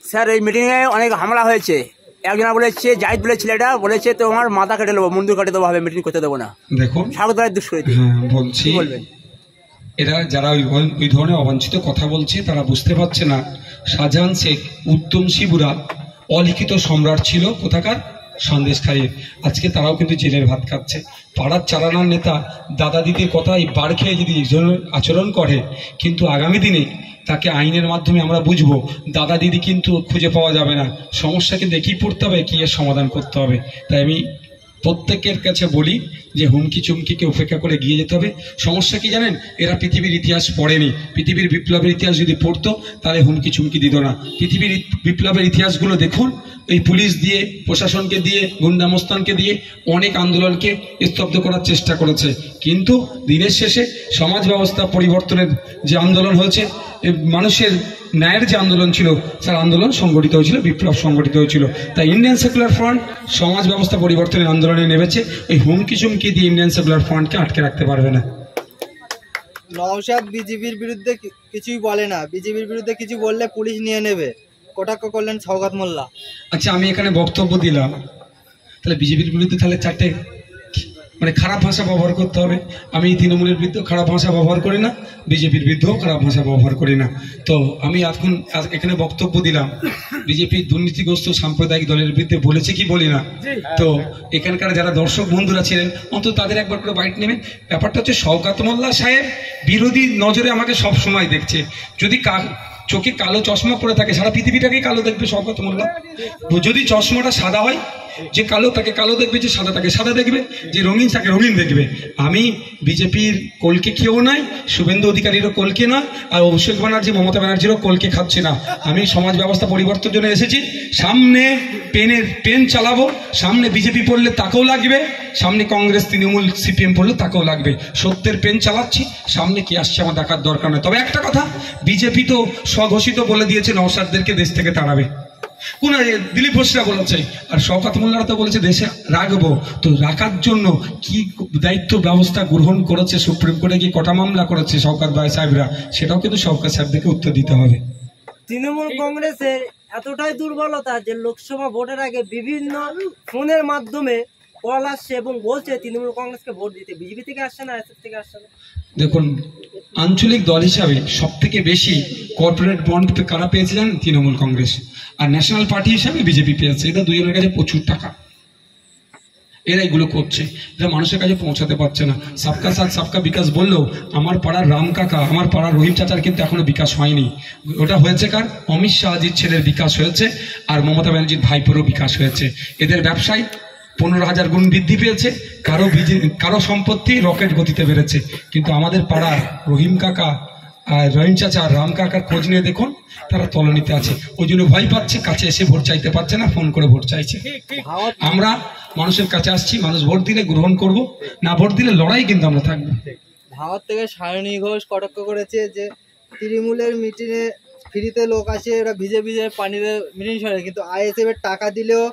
Sir এই মিটিংয়ে অনেক হামলা হয়েছে। একজনা বলেছে, জাহিদ বলে ছেলেটা বলেছে তোমার মাথা কেটে দেবো, মন্দির কেটে দেবো, হবে মিটিং করতে দেবো না। দেখুন স্বাগতার দুষ্কৃতী বলছি, বলবেন এরা যারা ওই ধরনের অবাঞ্ছিত কথা বলছে তারা বুঝতে পারছে না শাহজাহান শেখ উত্তম শিবুরা অলিখিত সম্রাট ছিল কোথাকার, সন্দেশখালীর। আজকে তারাও কিন্তু জেলের ভাত খাচ্ছে। পাড়ার চালানোর নেতা দাদা দিদির কথাই বার খেয়ে যদি আচরণ করে, কিন্তু আগামী দিনে তাকে আইনের মাধ্যমে আমরা বুঝবো। দাদা দিদি কিন্তু খুঁজে পাওয়া যাবে না, সমস্যা কিন্তু একই পড়তে হবে, কি এর সমাধান করতে হবে। তাই আমি প্রত্যেকের কাছে বলি যে হুমকি চুমকিকে উপেক্ষা করে গিয়ে যেতে হবে। সমস্যা কি জানেন, এরা পৃথিবীর ইতিহাস পড়েনি। পৃথিবীর বিপ্লবের ইতিহাস যদি পড়তো তাহলে হুমকি চুমকি দিত না। পৃথিবীর বিপ্লবের ইতিহাসগুলো দেখুন, এই পুলিশ দিয়ে, প্রশাসনকে দিয়ে, গুন্ডামস্তানকে দিয়ে অনেক আন্দোলনকে স্তব্ধ করার চেষ্টা করেছে, কিন্তু দিনের শেষে সমাজ ব্যবস্থা পরিবর্তনের যে আন্দোলন হয়েছে, মানুষের ন্যায়ের যে আন্দোলন ছিল, তার আন্দোলন সংগঠিত হয়েছিল, বিপ্লব সংগঠিত হয়েছিল। তাই ইন্ডিয়ান সেকুলার ফ্রন্ট সমাজ ব্যবস্থা পরিবর্তনের আন্দোলনে নেমেছে। ওই হুমকি চুমকি দিয়ে ইন্ডিয়ান সেকুলার ফ্রন্টকে আটকে রাখতে পারবে না। নওশাদ বিজেপির বিরুদ্ধে কিছুই বলে না, বিজেপির বিরুদ্ধে কিছু বললে পুলিশ নিয়ে নেবে, কটাক্ষ করলেন শওকত মোল্লা। আচ্ছা, আমি এখানে বক্তব্য দিলাম, তাহলে বিজেপির বিরুদ্ধে তাহলে চারটে মানে খারাপ ভাষা ব্যবহার করতে হবে। আমি তৃণমূলের বিরুদ্ধে খারাপ ভাষা ব্যবহার করি না, বিজেপির বিরুদ্ধেও খারাপ ভাষা ব্যবহার করি না। তো আমি এখন এখানে বক্তব্য দিলাম, বিজেপির দুর্নীতিগ্রস্ত সাম্প্রদায়িক দলের বিরুদ্ধে বলেছে কি বলি না। তো এখানকার যারা দর্শক বন্ধুরা ছিলেন, অন্তত তাদের একবার করে বাইট নেবেন। ব্যাপারটা হচ্ছে শওকত মোল্লা সাহেব বিরোধী নজরে আমাকে সব সময় দেখছে। যদি চোখে কালো চশমা পরে থাকে, সারা পৃথিবীটাকেই কালো দেখবে শওকত মোল্লা। যদি চশমাটা সাদা হয়, যে কালো তাকে কালো দেখবে, যে সাদা তাকে সাদা দেখবে, যে রঙিন তাকে রঙিন দেখবে। আমি বিজেপির কলকে খেয়েও নাই, শুভেন্দু অধিকারীরও কলকে না, আর অভিষেক ব্যানার্জি, মমতা ব্যানার্জিরও কলকে খাচ্ছে না। আমি সমাজ ব্যবস্থা পরিবর্তনের জন্য এসেছি। সামনে পেন চালাবো, সামনে বিজেপি পড়লে তাকেও লাগবে, সামনে কংগ্রেস, তৃণমূল, সিপিএম পড়লে তাকেও লাগবে। সত্যের পেন চালাচ্ছি, সামনে কি আসছে আমার দেখার দরকার নেই। তবে একটা কথা, বিজেপি তো স্বঘোষিত বলে দিয়েছে নওশাদদেরকে দেশ থেকে তাড়াবে। কোন দিলীপ ঘোষরা বলেছে, আর শওকত মোল্লারা তো বলেছে দেশে রাখবো। তো রাখার জন্য কি দায়িত্ব ব্যবস্থা গ্রহণ করেছে, সুপ্রিম কোর্টে কি কটা মামলা করেছে শওকত ভাই সাহেবরা, সেটাও কিন্তু শওকত সাহেবদেরকে উত্তর দিতে হবে। তৃণমূল কংগ্রেসের এতটাই দুর্বলতা যে লোকসভা ভোটের আগে বিভিন্ন ফোনের মাধ্যমে কল আসছে এবং বলছে তৃণমূল কংগ্রেসকে ভোট দিতে। বিজেপি থেকে আসছে না, এসএফ থেকে আসছে না। দেখুন, আঞ্চলিক দল হিসাবে সব থেকে বেশি কর্পোরেট বন্ড কারা পেয়েছে জানেন? তৃণমূল কংগ্রেস। আর ন্যাশনাল পার্টি হিসাবে বিজেপি পেয়েছে। এটা দুজনের কাছে প্রচুর টাকা, এরা এগুলো করছে, এরা মানুষের কাছে পৌঁছাতে পারছে না। সবকা সাথ সবকা বিকাশ বললেও আমার পাড়ার রাম কাকা, আমার পাড়ার রহিম চাচার কিন্তু এখনো বিকাশ হয়নি। ওটা হয়েছে কার? অমিত শাহজির ছেলের বিকাশ হয়েছে, আর মমতা ব্যানার্জির ভাইপোরও বিকাশ হয়েছে। এদের ব্যবসায় 15,000 গুণ বৃদ্ধি পেয়েছে, কারো সম্পত্তি রকেট গতিতে বেড়েছে। কিন্তু আমাদের পাড়ার রহিম কাকা আর রহিম চাচা আর রাম কাকার খোঁজ নিয়ে দেখুন, তারা তলানিতে আছে। ওই জন্য ভয় পাচ্ছে, কাছে এসে ভোট চাইতে পারছে না, ফোন করে ভোট চাইছে। আমরা মানুষের কাছে আসছি, মানুষ ভোট দিলে গ্রহণ করব, না ভোট দিলে লড়াই কিন্তু আমরা থাকবো। ভারত থেকে সায়নী ঘোষ কটাক্ষ করেছে যে তৃণমূলের মিটিংয়ে ফ্রিতে লোক আসে, ওরা ভিজে ভিজে পানিতে মিটিং শোনে, কিন্তু আইএসএফ এর টাকা দিলেও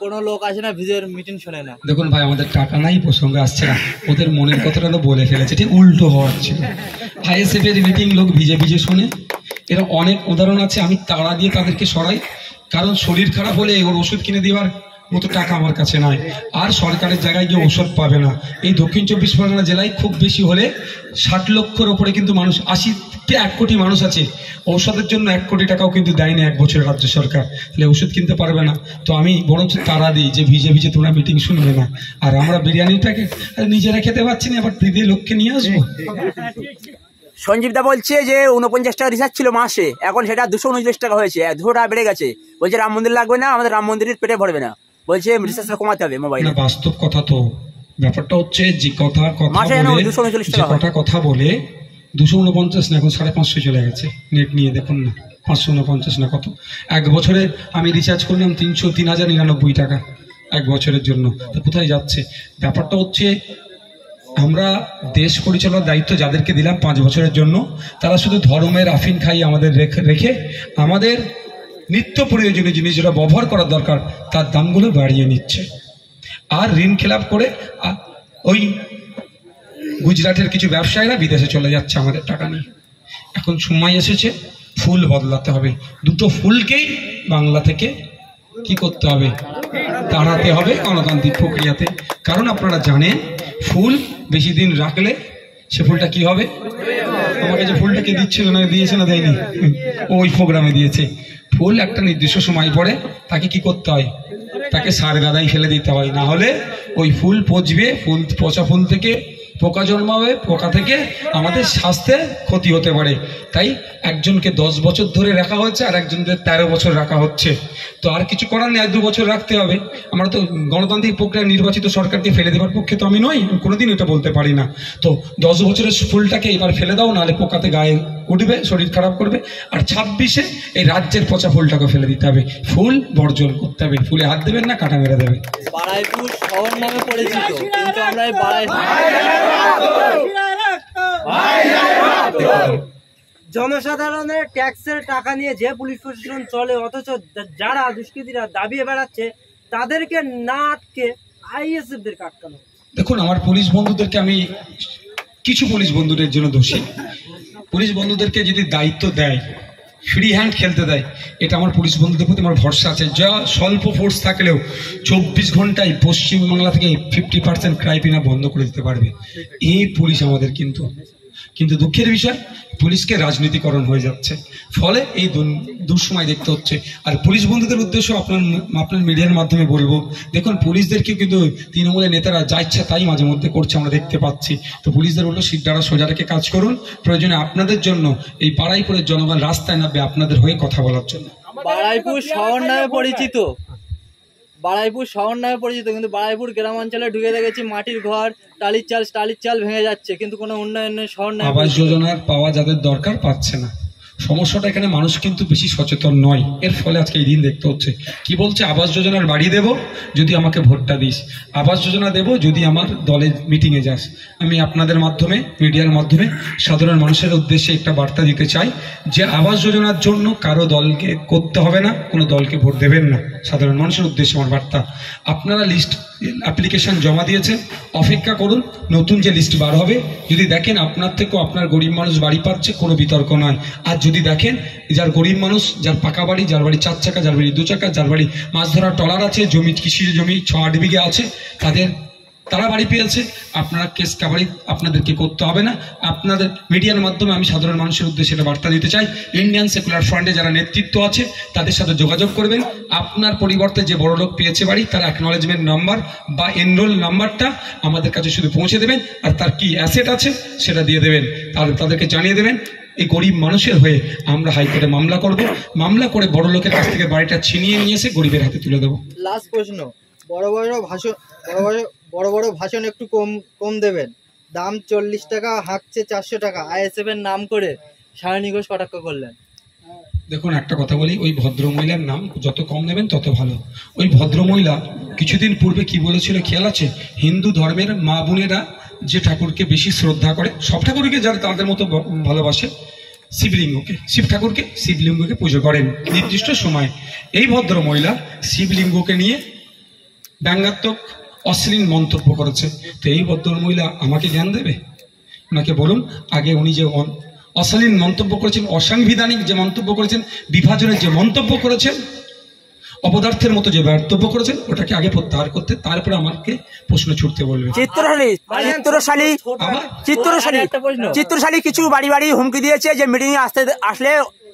কোনো লোক আসে না, ভিজের মিটিং শোনে না। দেখুন ভাই, আমাদের টাকা নাই প্রসঙ্গে আসছে না, ওদের মনের কথাটা তো বলে ফেলেছে, ঠিক উল্টো হওয়ার ছিল। আইএসএফ এর মিটিং লোক ভিজে ভিজে শোনে, এরা অনেক উদাহরণ আছে। আমি তাড়া দিয়ে তাদেরকে সরাই, কারণ শরীর খারাপ হলে ওর ওষুধ কিনে দেওয়ার মতো টাকা আমার কাছে নাই, আর সরকারের জায়গায় গিয়ে ওষুধ পাবে না। এই দক্ষিণ 24 পরগনা জেলায় খুব বেশি হলে 60 লক্ষের ওপরে কিন্তু মানুষ, 80-1 কোটি মানুষ আছে। ঔষধের জন্য 1 কোটি টাকাও কিন্তু দেয়নি 1 বছরে রাজ্য সরকার, তাহলে ওষুধ কিনতে পারবে না। তো আমি বরঞ্চ তারা দিই যে ভিজে ভিজে তোমরা মিটিং শুনবে না, আর আমরা বিরিয়ানিটাকে নিজেরা খেতে পারছি না, এবার দিদি লোককে নিয়ে আসবো। সঞ্জীব দা বলছে যে 49 টাকা রিচার্জ ছিল মাসে, এখন সেটা 239 টাকা হয়েছে, 200 টাকা বেড়ে গেছে। বলছে রাম মন্দির লাগবে না, আমাদের রাম মন্দিরের পেটে ভরবে না, বলছে রিচার্জটা কমাতে হবে মোবাইলে। বাস্তব কথা তো, ব্যাপারটা হচ্ছে যে কথা বলে 249 না, এখন 550 চলে গেছে। নেট নিয়ে দেখুন না, 549 না কত। 1 বছরে আমি রিচার্জ করলাম 3,099 টাকা 1 বছরের জন্য। তো কোথায় যাচ্ছে ব্যাপারটা হচ্ছে, আমরা দেশ পরিচালনার দায়িত্ব যাদেরকে দিলাম 5 বছরের জন্য, তারা শুধু ধর্মের আফিন খাই আমাদের রেখে আমাদের নিত্য প্রয়োজনীয় জিনিস যেটা ব্যবহার করার দরকার তার দামগুলো বাড়িয়ে নিচ্ছে, আর ঋণ খেলাপ করে ওই গুজরাটের কিছু ব্যবসায়ীরা বিদেশে চলে যাচ্ছে আমাদের টাকা নিয়ে। এখন সময় এসেছে ফুল বদলাতে হবে। দুটো ফুলকেই বাংলা থেকে কি করতে হবে, তাড়াতে হবে গণতান্ত্রিক প্রক্রিয়াতে। কারণ আপনারা জানেন ফুল বেশি দিন রাখলে সে ফুলটা কি হবে। আমাকে যে ফুলটা কে দিচ্ছিল না, দিয়েছে না দেয়নি, ওই প্রোগ্রামে দিয়েছে। ফুল একটা নির্দিষ্ট সময় পরে তাকে কি করতে হয়, তাকে সার গাদায় ফেলে দিতে হয়, না হলে ওই ফুল পচবে। ফুল পচা ফুল থেকে পোকা জন্মাবে, পোকা থেকে আমাদের স্বাস্থ্যে ক্ষতি হতে পারে। তাই একজনকে 10 বছর ধরে রাখা হচ্ছে আর একজনকে 13 বছর রাখা হচ্ছে। তো আর কিছু করার নেই, আর 2 বছর রাখতে হবে। আমরা তো গণতান্ত্রিক প্রক্রিয়া নির্বাচিত সরকারকে ফেলে দেওয়ার পক্ষে তো আমি নই, কোনোদিন এটা বলতে পারি না। তো 10 বছরের ফুলটাকে এবার ফেলে দাও, নাহলে পোকাতে গায়ে উঠবে, শরীর খারাপ করবে। আর 26-এ এই রাজ্যের পচা ফুলটাকে ফেলে দিতে হবে, ফুল বর্জন করতে হবে। ফুলে হাত দেবেন না, কাটা মেরে দেবে। বারাইপুর শহর নামে পরিচিত, কিন্তু আমরা এই জনসাধারণের ট্যাক্সের টাকা নিয়ে যে পুলিশ প্রশাসন চলে, অথচ যারা দুষ্কৃতীরা দাবিয়ে বেড়াচ্ছে তাদেরকে না আটকে আইএসএফদেরকে আটকানো। দেখুন, আমার পুলিশ বন্ধুদেরকে আমি কিছু পুলিশ বন্ধুদের জন্য দোষী। পুলিশ বন্ধুদেরকে যদি দায়িত্ব দেয়, ফ্রি হ্যান্ড খেলতে দেয়, এটা আমার পুলিশ বন্ধুদের প্রতি আমার ভরসা আছে। যা স্বল্প ফোর্স থাকলেও 24 ঘন্টায় পশ্চিমবাংলা থেকে 50% ক্রাইম বন্ধ করে দিতে পারবে এই পুলিশ আমাদের। কিন্তু দুঃখের বিষয়, পুলিশকে রাজনীতিকরণ হয়ে যাচ্ছে, ফলে এই দুঃসময় দেখতে হচ্ছে। আর পুলিশ বন্ধুদের উদ্দেশ্য আপনার মিডিয়ার মাধ্যমে বলবো, দেখুন পুলিশদেরকে কিন্তু তৃণমূলের নেতারা যা ইচ্ছা তাই মাঝে মধ্যে করছে, আমরা দেখতে পাচ্ছি। তো পুলিশদের বললো সিদ্ধারা সোজা রেখে কাজ করুন, প্রয়োজনে আপনাদের জন্য এই বারাইপুরের জনগণ রাস্তায় নামবে আপনাদের হয়ে কথা বলার জন্য। বারাইপুর শহর নামে পরিচিত, বারাইপুর শহর নামে পরিচিত, কিন্তু বারাইপুর গ্রামাঞ্চলে ঢুকে দেখেছি মাটির ঘর, টালির চাল ভেঙে যাচ্ছে, কিন্তু কোনো উন্নয়নের শহর নামে। আবাস যোজনার পাওয়া যাদের দরকার পাচ্ছে না। সমস্যাটা এখানে মানুষ কিন্তু বেশি সচেতন নয়, এর ফলে আজকে এই দিন দেখতে হচ্ছে। কি বলছে, আবাস যোজনার বাড়ি দেব যদি আমাকে ভোটটা দিস, আবাস যোজনা দেব যদি আমার দলের মিটিংয়ে যাস। আমি আপনাদের মাধ্যমে, মিডিয়ার মাধ্যমে সাধারণ মানুষের উদ্দেশ্যে একটা বার্তা দিতে চাই যে আবাস যোজনার জন্য কারো দলকে করতে হবে না, কোনো দলকে ভোট দেবেন না। সাধারণ মানুষের উদ্দেশ্যে আমার বার্তা, আপনারা লিস্ট অ্যাপ্লিকেশন জমা দিয়েছেন, অপেক্ষা করুন নতুন যে লিস্ট বার হবে। যদি দেখেন আপনার থেকেও আপনার গরিব মানুষ বাড়ি পাচ্ছে, কোনো বিতর্ক নয়। আর যদি দেখেন যার গরিব মানুষ, যার পাকা বাড়ি, যার বাড়ি 4 চাকা, যার বাড়ি 2 চাকা, যার বাড়ি মাছ ধরার ট্রলার আছে, জমি কৃষি জমি 6-8 বিঘে আছে, তারা বাড়ি পেয়েছে, আপনারা কেস কাভারি আপনাদেরকে করতে হবে না। আপনাদের মিডিয়ার মাধ্যমে আমি সাধারণ মানুষের উদ্দেশ্যে এটা বার্তা দিতে চাই, ইন্ডিয়ান সেকুলার ফ্রন্টে যারা নেতৃত্ব আছে তাদের সাথে যোগাযোগ করবেন। আপনার পরিবর্তে যে বড় লোক পেয়েছে বাড়ি, তার অ্যাকনলেজমেন্ট নাম্বার বা এনরোল নাম্বারটা আমাদের কাছে শুধু পৌঁছে দেবেন, আর তার কি অ্যাসেট আছে সেটা দিয়ে দেবেন, তাদেরকে জানিয়ে দেবেন। এই গরিব মানুষের হয়ে আমরা হাইকোর্টে মামলা করব, মামলা করে বড় লোকের কাছ থেকে বাড়িটা ছিনিয়ে নিয়ে এসে গরিবের হাতে তুলে দেবো। লাস্ট প্রশ্ন, বড় বড় ভাষণ একটু কম দেবেন। দাম 40 টাকা, হাঁকছে 400 টাকা, আইএসএফ এর নাম করে সায়নী ঘোষ কটাক্ষ করলেন। দেখুন, একটা কথা বলি, ওই ভদ্রমহিলার নাম যত কম নেবেন তত ভালো। ওই ভদ্রমহিলা কিছুদিন পূর্বে কি বলেছিল খেয়াল আছে? হিন্দু ধর্মের মা বোনেরা যে ঠাকুরকে বেশি শ্রদ্ধা করে, সব ঠাকুরকে যারা তাদের মতো ভালোবাসে, শিবলিঙ্গকে, শিব ঠাকুরকে, শিবলিঙ্গকে পুজো করেন নির্দিষ্ট সময়। এই ভদ্রমহিলা শিবলিঙ্গকে নিয়ে ব্যঙ্গাত্মক অশ্লীল মন্তব্য করেছে। তো এই ভদ্রমহিলা আমাকে জ্ঞান দেবে? ওনাকে বলুন আগে উনি যে অশালীন মন্তব্য করেছেন, অসাংবিধানিক যে মন্তব্য করেছেন, বিভাজনের যে মন্তব্য করেছেন, অপদার্থের মতো যে বক্তব্য করেছেন, ওটাকে আগে প্রত্যাহার করতে, তারপরে আমাকে প্রশ্ন ছুটতে বলবে। চিত্রশালী কিছু বাড়ি বাড়ি হুমকি দিয়েছে যে মিটিং এ আসলে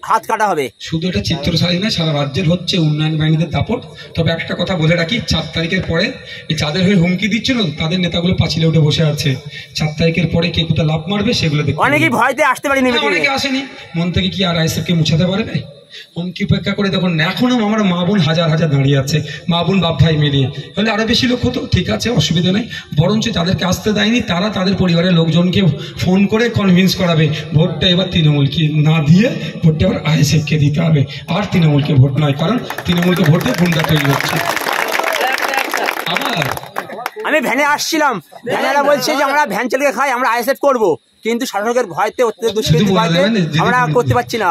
হাত কাটা হবে। শুধু এটা চিত্রশালী না, সারা রাজ্যের হচ্ছে উন্নয়ন বাহিনীদের দাপট। তবে একটা কথা বলে রাখি, 4 তারিখের পরে এই যাদের হয়ে হুমকি দিচ্ছিল তাদের নেতাগুলো পাঁচিলে উঠে বসে আছে। 4 তারিখের পরে কে কোথায় লাভ মারবে সেগুলো দেখতে। অনেকেই ভয়তে আসতে পারেনি, অনেকে আসেনি, মন থেকে কি আর আইএসএফকে মুছাতে পারবে? হুমকি উপেক্ষা করে দেখুন, এখনো আমার মা বোন হাজার হাজার দাঁড়িয়ে আছে, মা বোন বাপ ভাই মিলিয়ে। তাহলে আরো বেশি লোক হতো, ঠিক আছে, অসুবিধা নেই। বরঞ্চ যাদেরকে আসতে দেয়নি তারা তাদের পরিবারের লোকজনকে ফোন করে কনভিন্স করাবে ভোটটা এবার তৃণমূলকে না দিয়ে ভোটটা এবার আইএসএফকে দিতে হবে, আর তৃণমূলকে ভোট নয়। কারণ তৃণমূলকে ভোটে গুন্ডা তৈরি হচ্ছে। আবার আমি ভ্যানে আসছিলাম, ভ্যানেরা বলছে যে আমরা ভ্যান চালিয়ে খাই, আমরা আইএসএফ করবো, কিন্তু শাসকের ভয়তে আমরা করতে পারছি না।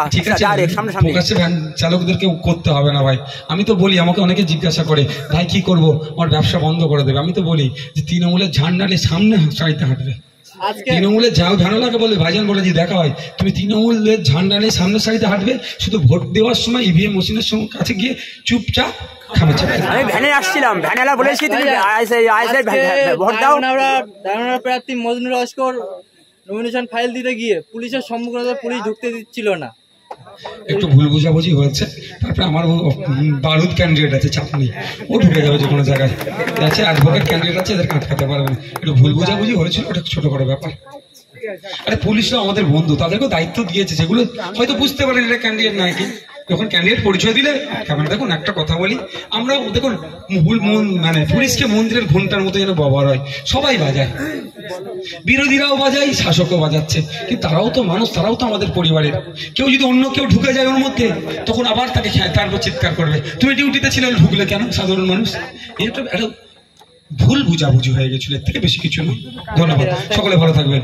ভ্যান চালকদেরকে করতে হবে না ভাই। আমি তো বলি, আমাকে অনেকে জিজ্ঞাসা করে ভাই কি করবো, আমার ব্যবসা বন্ধ করে দেবে। আমি তো বলি যে তৃণমূলের ঝান্ডালে সামনে সারিতে হাঁটবে, আজকে তৃণমূলের যাও ঝান্ডাকে বলে ভাইজান বলে যে দেখা হয় তুমি তৃণমূলের ঝান্ডা নিয়ে সামনের সারিতে হাঁটবে, শুধু ভোট দেওয়ার সময় ইভিএম মেশিনের কাছে গিয়ে চুপচাপ খামাচ্ছে। আমি ভ্যানে আসছিলাম, ভ্যানেলা বলেছি তুমি ভোট দাও। দাঁড়ানোর প্রার্থী মজনুর লস্কর নমিনেশন ফাইল দিতে গিয়ে পুলিশের সম্মুখীন পুলিশ ঢুকতে দিচ্ছিল না, একটু ভুল বোঝাবুঝি হয়েছে। তারপরে আমার বারুদ ক্যান্ডিডেট আছে, চাপ নেই, ও ঢুকে যাবে যে কোনো জায়গায় আছে, অ্যাডভোকেট ক্যান্ডিডেট আছে, এদের আটকাতে পারবে না। একটু ভুল বোঝাবুঝি হয়েছিল, ওটা ছোট বড় ব্যাপার। আরে পুলিশরা আমাদের বন্ধু, তাদেরকেও দায়িত্ব দিয়েছে, যেগুলো হয়তো বুঝতে পারেন এটা ক্যান্ডিডেট নয় কি, যখন ক্যান্ডিডেট পরিচয় দিলে ক্যামেরা দেখুন। একটা কথা বলি, আমরা দেখুন মানে পুলিশকে মন্দিরের ঘন্টার মতো যেন ব্যবহার হয়, সবাই বাজায়, বিরোধীরাও বাজায়, শাসকও বাজাচ্ছে, কিন্তু তারাও তো মানুষ, তারাও তো আমাদের পরিবারের। কেউ যদি অন্য কেউ ঢুকে যায় ওর মধ্যে, তখন আবার তাকে তারপর চিৎকার করবে, তুমি ডিউটিতে ছিলে ঢুকলে কেন? সাধারণ মানুষ, এটা একটা ভুল বুঝাবুঝি হয়ে গেছিল, এর থেকে বেশি কিছু নয়। ধন্যবাদ, সকলে ভালো থাকবেন।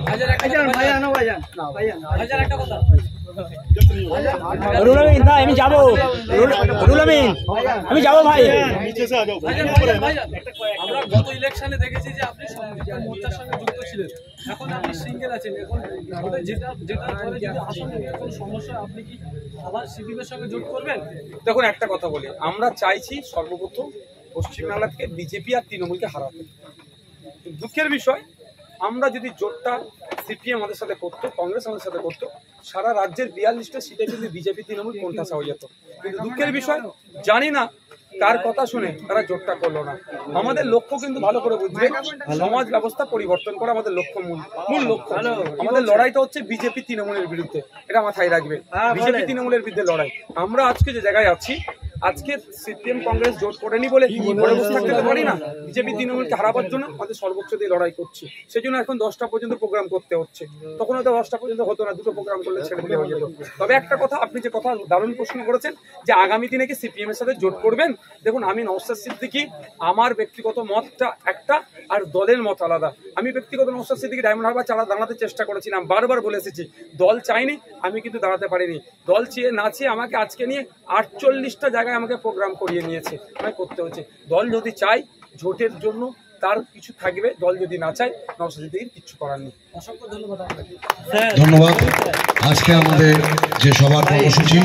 রুল আমিন ভাই, আমি যাবো, রুল আমিন আমি যাবো ভাই। আমরা গত ইলেকশনে দেখেছি যে আপনি মোর্চার সঙ্গে যুক্ত ছিলেন, এখন আপনি সিঙ্গেল আছেন, এখন যেটা পরে যদি আসলে কোনো সমস্যা, আপনি কি আবার সিপিএমের সঙ্গে জোট করবেন? দেখুন একটা কথা বলি, আমরা চাইছি সর্বপ্রথম পশ্চিমবাংলা থেকে বিজেপি আর তৃণমূলকে হারাতে। দুঃখের বিষয়, আমরা যদি জোটটা সিপিএম আমাদের সাথে করতো, কংগ্রেস আমাদের সাথে করতো, সারা রাজ্যের 42টা সিটে কিন্তু বিজেপি তৃণমূল কোণঠাসা হয়ে যেত। কিন্তু দুঃখের বিষয়, জানি না কার কথা শুনে তারা জোটটা করলো না। আমাদের লক্ষ্য কিন্তু ভালো করে বুঝবে, সমাজ ব্যবস্থা পরিবর্তন করা আমাদের লক্ষ্য, মূল লক্ষ্য। আমাদের লড়াইটা হচ্ছে বিজেপি তৃণমূলের বিরুদ্ধে, এটা মাথায় রাখবে, বিজেপি তৃণমূলের বিরুদ্ধে লড়াই। আমরা আজকে যে জায়গায় আছি, আজকে সিপিএম কংগ্রেস জোট করেনি বলে ঘরে বসে থাকতে পারি না। বিজেপি তৃণমূলকে হারাবার জন্য আমাদের সর্বোচ্চ দিয়ে লড়াই করছি, সেই জন্য এখন 10টা পর্যন্ত প্রোগ্রাম করতে হচ্ছে। তখন হয়তো 10টা পর্যন্ত হতো না, 2টো প্রোগ্রাম করলে ছেড়ে দিলে হয়ে যেত। তবে একটা কথা, আপনি যে কথা দারুণ প্রশ্ন করেছেন যে আগামী দিনে কি সিপিএম এর সাথে জোট করবেন, দেখুন আমি নওশাদ সিদ্দিকী, আমার ব্যক্তিগত মতটা একটা আর দলের মত আলাদা। আমি ব্যক্তিগত নওশাদ সিদ্দিকী ডায়মন্ড হারবার দাঁড়াতে চেষ্টা করেছিলাম, বারবার বলে এসেছি, দল চাইনি, আমি কিন্তু দাঁড়াতে পারিনি। দল চেয়ে না চেয়ে আমাকে আজকে নিয়ে 48টা জায়গায় আমাকে প্রোগ্রাম করিয়ে নিয়েছে, আমায় করতে হচ্ছে। দল যদি চাই জোটের জন্য তার কিছু থাকবে, দল যদি না চায় নওশাদ সিদ্দিকীর কিচ্ছু করার নেই। অসংখ্য ধন্যবাদ। ধন্যবাদ। আজকে আমাদের যে সভার কর্মসূচি